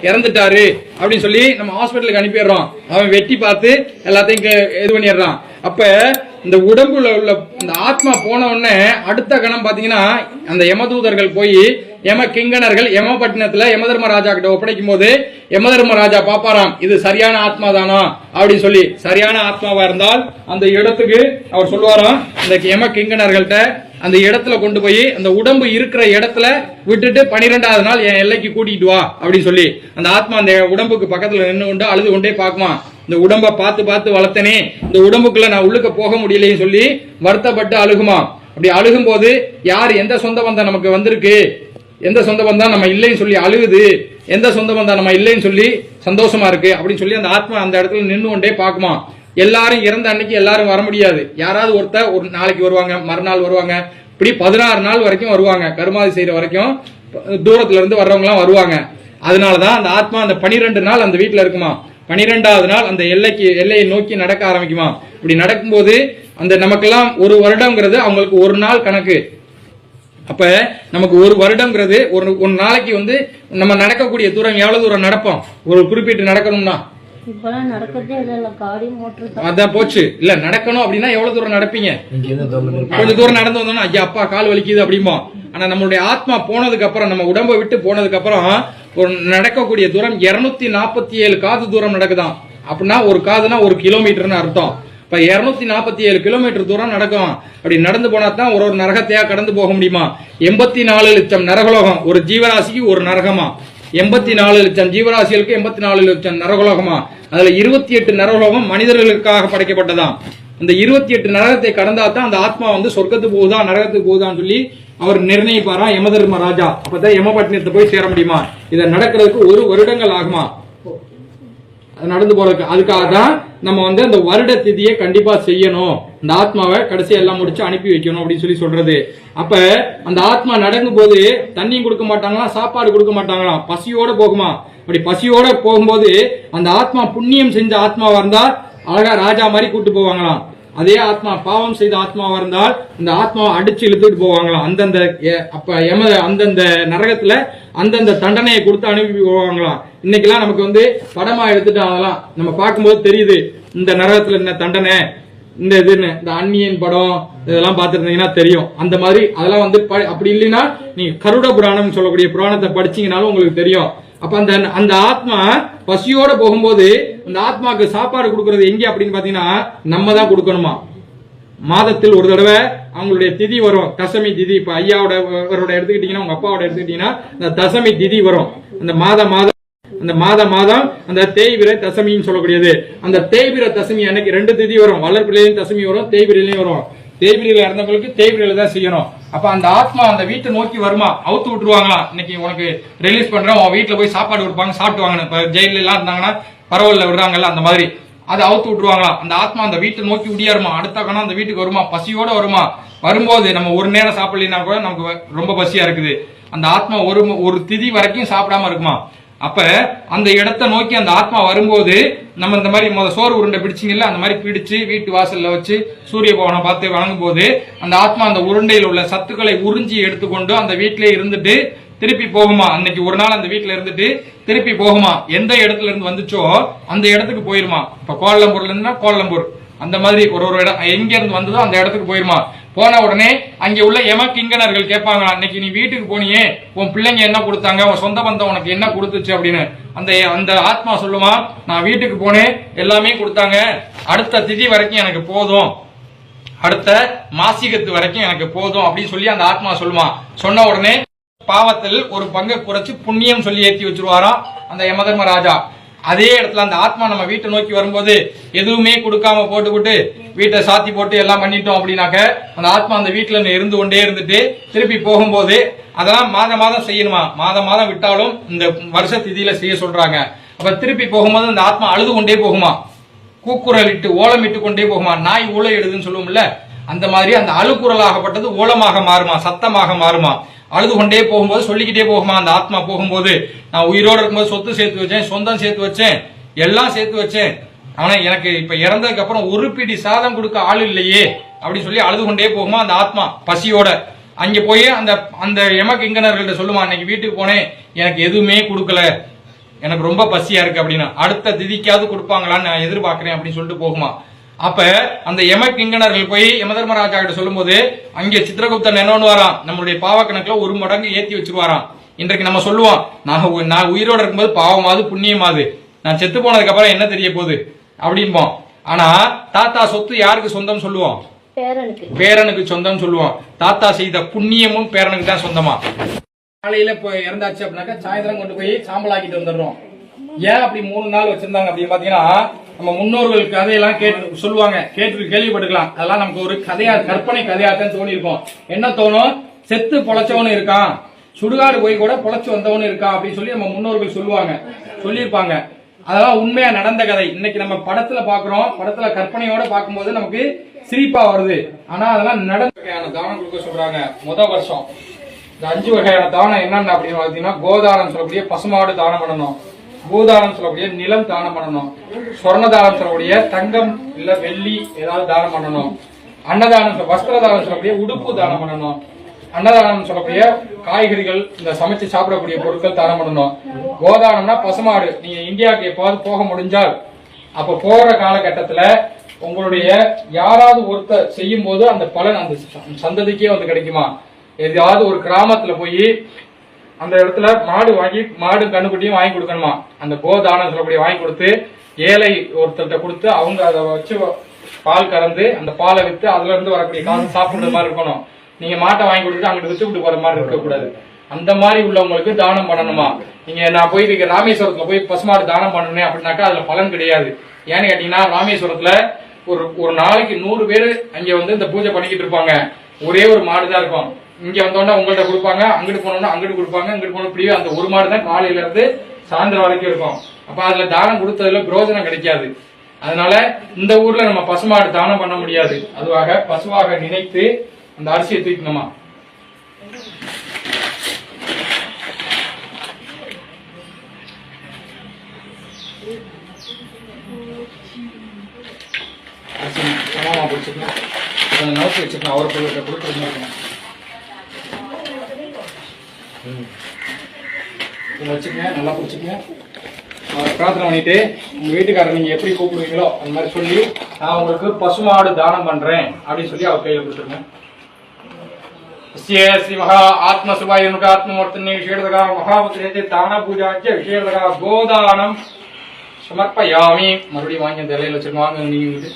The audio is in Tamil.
இறந்துட்டாரு அப்படின்னு சொல்லி நம்ம ஹாஸ்பிட்டலுக்கு அனுப்பிடுறோம். அவன் வெட்டி பார்த்து எல்லாத்தையும் இது பண்ணிடுறான். அப்ப இந்த உடம்புல உள்ள இந்த ஆத்மா போன உடனே அடுத்த கணம் பாத்தீங்கன்னா அந்த யமதூதர்கள் போய் யம கிங்கணர்கள் யமபட்டினத்துல யமதர்மராஜா கிட்ட ஒப்படைக்கும் போது யமதர்மராஜா பாப்பாராம், இது சரியான ஆத்மா தானா அப்படின்னு சொல்லி. சரியான ஆத்மாவா இருந்தால் அந்த இடத்துக்கு அவர் சொல்லுவாராம், இந்த யம கிங்கணர்கள்ட்ட அந்த இடத்துல கொண்டு போய் அந்த உடம்பு இருக்கிற இடத்துல விட்டுட்டு 12வது நாள் என் எல்லைக்கு கூட்டிட்டு வா அப்படின்னு சொல்லி அந்த ஆத்மா அந்த உடம்புக்கு பக்கத்துல நின்று கொண்டு அழுது கொண்டே பாக்குமா, இந்த உடம்ப பார்த்து பார்த்து வளர்த்தனே, இந்த உடம்புக்குள்ள நான் உள்ளுக்க போக முடியலைன்னு சொல்லி வருத்தப்பட்டு அழுகுமா. அப்படி அழுகும் போது யார் எந்த சொந்த பந்தம் நமக்கு வந்திருக்கு, எந்த சொந்த பந்தம் நம்ம இல்லைன்னு சொல்லி அழுகுது, எந்த சொந்த பந்தம் நம்ம இல்லைன்னு சொல்லி சந்தோஷமா இருக்கு அப்படின்னு சொல்லி அந்த ஆத்மா அந்த இடத்துல நின்று கொண்டே பாக்குமா. எல்லாரும் இறந்த அன்னைக்கு எல்லாரும் வர முடியாது. யாராவது ஒருத்தர் ஒரு நாளைக்கு வருவாங்க, மறுநாள் வருவாங்க, இப்படி 16 நாள் வரைக்கும் வருவாங்க. கருமாதி செய்யற வரைக்கும் தூரத்துல இருந்து வர்றவங்க எல்லாம் வருவாங்க. அதனாலதான் அந்த ஆத்மா அந்த 12 நாள் அந்த வீட்டுல இருக்குமா. 12வது நாள் அந்த எல்லையை நோக்கி நடக்க ஆரம்பிக்குமா. இப்படி நடக்கும்போது அந்த நமக்கெல்லாம் ஒரு வருடம்ங்கிறது அவங்களுக்கு ஒரு நாள் கணக்கு. அப்ப நமக்கு ஒரு வருடம்ங்கிறது ஒரு நாளைக்கு வந்து நம்ம நடக்கக்கூடிய தூரம் எவ்வளவு தூரம் நடப்போம், ஒரு குறிப்பிட்டு நடக்கணும்னா அதான் போச்சு. இல்ல நடக்கணும் அப்படின்னா எவ்வளவு தூரம் நடப்பீங்க, கொஞ்சம் தூரம் நடந்து வந்தோம்னா ஐயா அப்பா கால் வலிக்குது அப்படிமோ. ஆனா நம்மளுடைய ஆத்மா போனதுக்கு அப்புறம், நம்ம உடம்பை விட்டு போனதுக்கு அப்புறம் ஒரு நடக்கக்கூடிய தூரம் 247 காது தூரம் நடக்குதாம். அப்படின்னா ஒரு காதுனா 1 கிலோமீட்டர்னு அர்த்தம். இப்ப 247 கிலோமீட்டர் தூரம் நடக்கும். அப்படி நடந்து போனா தான் ஒரு நரகத்தையா கடந்து போக முடியுமா. 84 லட்சம் நரகலோகம், ஒரு ஜீவராசிக்கு ஒரு நரகமா. 84 லட்சம் ஜீவராசிகளுக்கு 84 லட்சம் நரகலோகமா. அதுல 28 நரகலோகம் மனிதர்களுக்காக படைக்கப்பட்டதாம். இந்த 28 நரகத்தை கடந்தா தான் அந்த ஆத்மா வந்து சொர்க்கத்துக்கு போகுதா நரகத்துக்கு போகுதான்னு சொல்லி அவர் நிர்ணயிப்பாரா யமதர்ம ராஜா. அப்பதான் யமபட்டினத்தை போய் சேர முடியுமா. இதை நடக்கிறதுக்கு 1 வருடங்கள் ஆகுமா நடந்து போறதுக்கு. அதுக்காக தான் நம்ம வந்து அந்த வருட திதியை கண்டிப்பா செய்யணும், இந்த ஆத்மாவை கடைசி எல்லாம் முடிச்சு அனுப்பி வைக்கணும் அப்படின்னு சொல்லி சொல்றது. அப்ப அந்த ஆத்மா நடக்கும் போது தண்ணியும் கொடுக்க மாட்டாங்களாம், சாப்பாடு கொடுக்க மாட்டாங்களாம், பசியோட போகுமா. அப்படி பசியோட போகும்போது அந்த ஆத்மா புண்ணியம் செஞ்ச ஆத்மாவா இருந்தா அழகா ராஜா மாதிரி கூட்டு போவாங்களாம். அதே ஆத்மா பாவம் செய்த ஆத்மாவா இருந்தால் இந்த ஆத்மாவை அடிச்சு இழுத்துட்டு போவாங்களாம். அந்தந்த நரகத்துல அந்தந்த தண்டனையை கொடுத்து அனுப்பி போவாங்களாம். இன்னைக்கெல்லாம் நமக்கு வந்து படமா எடுத்துட்டு அதெல்லாம் நம்ம பார்க்கும்போது தெரியுது, இந்த நரகத்துல என்ன தண்டனை, இந்த இதுன்னு இந்த அந்நியன் படம் இதெல்லாம் பார்த்துருந்தீங்கன்னா தெரியும். அந்த மாதிரி அதெல்லாம் வந்து அப்படி இல்லைன்னா நீங்க கருட புராணம் சொல்லக்கூடிய புராணத்தை படிச்சீங்கன்னாலும் உங்களுக்கு தெரியும். அப்ப அந்த ஆத்மா பசியோட போகும்போது அந்த ஆத்மாக்கு சாப்பாடு கொடுக்கறது எங்க அப்படின்னு பாத்தீங்கன்னா நம்ம தான் கொடுக்கணுமா. மாதத்தில் ஒரு தடவை அவங்களுடைய திதி வரும், தசமி திதி. இப்ப ஐயாவோட எடுத்துக்கிட்டீங்கன்னா, உங்க அப்பாவோட எடுத்துக்கிட்டீங்கன்னா இந்த தசமி திதி வரும். அந்த மாதம் அந்த தேய்பிர தசமின்னு சொல்லக்கூடியது. அந்த தேய்பிர தசமி அன்னைக்கு 2 திதி வரும். வளர்ப்பிலையும் தசமி வரும், தேய்பிரையிலையும் வரும். தேய்பிரையில இறந்தவங்களுக்கு தேய்பிரையில தான் செய்யணும். அப்ப அந்த ஆத்மா அந்த வீட்டை நோக்கி வருமா, அவுத்து விட்டுருவாங்களா, இன்னைக்கு உனக்கு ரிலீஸ் பண்றேன், உன் வீட்டுல போய் சாப்பாடு கொடுப்பாங்க, சாப்பிட்டு வாங்க. இப்ப ஜெயில எல்லாம் இருந்தாங்கன்னா பரவாயில்ல விடுறாங்கல்ல, அந்த மாதிரி அதை அவுத்து விட்டுருவாங்களா. அந்த ஆத்மா அந்த வீட்டை நோக்கி உடியாருமா. அடுத்த கணம் அந்த வீட்டுக்கு வருமா, பசியோட வருமா. வரும்போது நம்ம ஒரு நேரம் சாப்பிடலாம் கூட நமக்கு ரொம்ப பசியா இருக்குது. அந்த ஆத்மா ஒரு திதி வரைக்கும் சாப்பிடாம இருக்குமா. அப்ப அந்த இடத்தை நோக்கி அந்த ஆத்மா வரும்போது நம்ம இந்த மாதிரி சோறு உருண்டை பிடிச்சிங்கல்ல, அந்த மாதிரி பிடிச்சு வீட்டு வாசல்ல வச்சு சூரிய பவனை பார்த்து வணங்கும் போது அந்த ஆத்மா அந்த உருண்டையில் உள்ள சத்துக்களை உறிஞ்சி எடுத்துக்கொண்டு அந்த வீட்டிலே இருந்துட்டு திருப்பி போகுமா. அன்னைக்கு ஒரு நாள் அந்த வீட்டுல இருந்துட்டு திருப்பி போகுமா. எந்த இடத்துல இருந்து வந்துச்சோ அந்த இடத்துக்கு போயிருமா. இப்ப கோலம்பூர்ல இருந்தா கோலம்பூர், அந்த மாதிரி ஒரு இடம் எங்க இருந்து வந்ததோ அந்த இடத்துக்கு போயிருமா. போன உடனே அங்கே உள்ள கிங்கணர்கள் கேட்பாங்களா, அன்னைக்கு நீ வீட்டுக்கு போனியே உன் பிள்ளைங்க என்ன கொடுத்தாங்க, உன் சொந்த பந்தம் உனக்கு என்ன கொடுத்துச்சு அப்படின்னு. அந்த ஆத்மா சொல்லுமா, நான் வீட்டுக்கு போனேன் எல்லாமே கொடுத்தாங்க, அடுத்த திதி வரைக்கும் எனக்கு போதும், அடுத்த மாசிகத்து வரைக்கும் எனக்கு போதும் அப்படின்னு சொல்லி அந்த ஆத்மா சொல்லுமா. சொன்ன உடனே பாவத்தில் ஒரு பங்கை குறைச்சு புண்ணியம் சொல்லி ஏற்றி வச்சிருவாராம் அந்த யமதர்ம ராஜா. அதே இடத்துல அந்த ஆத்மா நம்ம வீட்டை நோக்கி வரும்போது எதுவுமே கொடுக்காம போட்டுக்கிட்டு வீட்டை சாத்தி போட்டு எல்லாம் பண்ணிட்டோம் அப்படின்னாக்க அந்த ஆத்மா அந்த வீட்டுல இருந்து கொண்டே இருந்துட்டு திருப்பி போகும்போது அதெல்லாம் மாதம் செய்யணுமா. மாதம் விட்டாலும் இந்த வருஷ திதியில செய்ய சொல்றாங்க. அப்ப திருப்பி போகும்போது அந்த ஆத்மா அழுது கொண்டே போகுமா, கூக்குரல் இட்டு ஓலம் இட்டு கொண்டே போகுமா. நாய் ஊழ எடுதுன்னு சொல்லுவோம்ல, அந்த மாதிரி அந்த அழுக்குரலாகப்பட்டது ஓலமாக மாறுமா, சத்தமாக மாறுமா. அழுது கொண்டே போகும்போது சொல்லிக்கிட்டே போகுமா அந்த ஆத்மா. போகும்போது நான் உயிரோடு இருக்கும்போது சொத்து சேர்த்து வச்சேன், சொந்தம் சேர்த்து வச்சேன், எல்லாம் சேர்த்து வச்சேன், ஆனா எனக்கு இப்ப இறந்ததுக்கு அப்புறம் ஒரு பிடி சாதம் கொடுக்க ஆள் இல்லையே அப்படின்னு சொல்லி அழுது கொண்டே போகுமா அந்த ஆத்மா பசியோட. அங்க போய் அந்த கிங்கணர்கள்ட்ட சொல்லுமா, அன்னைக்கு வீட்டுக்கு போனேன் எனக்கு எதுவுமே கொடுக்கல, எனக்கு ரொம்ப பசியா இருக்கு அப்படின்னா அடுத்த திதிக்காவது கொடுப்பாங்களான்னு நான் எதிர்பார்க்கிறேன் அப்படின்னு சொல்லிட்டு போகுமா. அப்ப அந்த யம கிங்கணர்கள் போய் யமதர்மராஜா கிட்ட சொல்லும் போது அங்கே சித்திரகுப்தன் என்னன்னு வரான், நம்மளுடைய பாவ கணக்குல 1 மடங்கு ஏத்தி வச்சிருவாராம். இன்றைக்கு நம்ம சொல்லுவோம், நான் உயிரோட இருக்கும்போது பாவமாவது புண்ணியமாவது, நான் செத்து போனதுக்கு அப்புறம் என்ன தெரிய போகுது அப்படின்போம். ஆனா தாத்தா சொத்து யாருக்கு சொந்தம் சொல்லுவோம்? பேரனுக்கு சொந்தம் சொல்லுவோம். தாத்தா செய்த புண்ணியமும் பேரனுக்கு தான் சொந்தமா. காலையில இறந்தாச்சு அப்படின்னாக்கா சாயந்தரம் கொண்டு போய் சாம்பலாக்கிட்டு வந்துடுறோம். ஏன் அப்படி 3 நாள் வச்சிருந்தாங்க அப்படின்னு பாத்தீங்கன்னா, நம்ம முன்னோர்கள் கதையெல்லாம் கேட்டு சொல்லுவாங்க, கேட்டு கேள்விப்பட்டுக்கலாம். அதெல்லாம் நமக்கு ஒரு கதையா, கற்பனை கதையாத்தான் தோணி இருக்கும். என்ன தோணும்? செத்து பொழைச்சவனு இருக்கான், சுடுகாடு போய் கூட பொழைச்சு வந்தவனு இருக்கான் அப்படின்னு சொல்லி நம்ம முன்னோர்கள் சொல்லியிருப்பாங்க. அதெல்லாம் உண்மையா நடந்த கதை. இன்னைக்கு நம்ம படத்துல பாக்குறோம், படத்துல கற்பனையோட பார்க்கும்போது நமக்கு சிரிப்பா வருது. ஆனா அதெல்லாம் நடந்த வகையான தானம் கொடுக்க சொல்றாங்க. வருஷம் இந்த 5 வகையான தானம் என்னென்ன அப்படின்னு பாத்தீங்கன்னா, கோதானம் சொல்லக்கூடிய பசுமாடு தானம் பண்ணணும், பூதானம் சொல்லக்கூடிய நிலம் தானம் பண்ணணும், சொர்ணதானம் சொல்லக்கூடிய தங்கம் இல்ல வெள்ளி ஏதாவது தானம் பண்ணணும், அன்னதானம் வஸ்திரதானம் சொல்லக்கூடிய உடுப்பு தானம் பண்ணணும், அன்னதானம் சொல்லக்கூடிய காய்கறிகள் இந்த சமைச்சு சாப்பிடக்கூடிய பொருட்கள் தானம் பண்ணணும். கோதானம்னா பசுமாடு. நீங்க இந்தியாவுக்கு எப்போது போக முடிஞ்சால் அப்ப போற காலகட்டத்துல உங்களுடைய யாராவது ஒருத்தர் செய்யும் போது அந்த பலன் அந்த சந்ததிக்கே வந்து கிடைக்குமா. எதாவது ஒரு கிராமத்துல போய் அந்த இடத்துல மாடு கண்ணுக்குட்டியும் வாங்கி கொடுக்கணுமா. அந்த கோதானம் சொல்லக்கூடிய வாங்கி கொடுத்து ஏழை ஒருத்தர்கிட்ட கொடுத்து அவங்க அதை வச்சு பால் கறந்து அந்த பாலை வித்து அதுல இருந்து வரக்கூடிய காசு சாப்பிடுற மாதிரி இருக்கணும். நீங்க மாட்டை வாங்கி கொடுத்துட்டு அங்கிட்டு வித்து விட்டு போற மாதிரி இருக்கக்கூடாது. அந்த மாதிரி உள்ளவங்களுக்கு தானம் பண்ணணுமா. நீங்க நான் போய் ராமேஸ்வரத்துல போய் பசுமாடு தானம் பண்ணணும் அப்படின்னாக்கா அதுல பலன் கிடையாது. ஏன்னு கேட்டீங்கன்னா, ராமேஸ்வரத்துல ஒரு நாளைக்கு 100 பேர் அங்க வந்து இந்த பூஜை பண்ணிக்கிட்டு இருப்பாங்க. ஒரே ஒரு மாடு தான் இருக்கும். இங்க வந்தோடனே உங்கள்ட்ட கொடுப்பாங்க, அங்கிட்டு போனோம்னா அங்கிட்டு கொடுப்பாங்க, இங்கிட்டு போன இப்படியே அந்த ஒரு மாடு தான் காலையில இருந்து சாயந்தரம் வரைக்கும் இருக்கும். அப்ப அதுல தானம் கொடுத்ததுல பிரயோஜனம் கிடைக்காது. அதனால இந்த ஊர்ல நம்ம பசுமாடு தானம் பண்ண முடியாது. அதுவாக பசுவாக நினைத்து அந்த அரிசியை தூக்கணுமா. சமமா பிடிச்சிக்கணும், நோக்கி வச்சுக்கணும், அவரை கொடுக்கணும் வச்சுக்கங்க, நல்லா பிடிச்சிக்கங்க. அவரை பிரார்த்தனை பண்ணிட்டு உங்க வீட்டுக்காரர் நீங்க எப்படி கூப்பிடுவீங்களோ அந்த மாதிரி சொல்லி, நான் உங்களுக்கு பசுமாடு தானம் பண்றேன் அப்படின்னு சொல்லி அவர் கையில கொடுத்துருங்க. ஸ்ரீ மகா ஆத்ம சுபாய ஆத்மூர்த்தனி விசேஷதா மகாபுத்திரத்தை தான பூஜாச்ச விசேஷதா கோதானம் சமர்ப்பயாமி. மறுபடியும் வாங்கி அந்த இலையில வச்சிருக்கோம். வாங்க நீங்க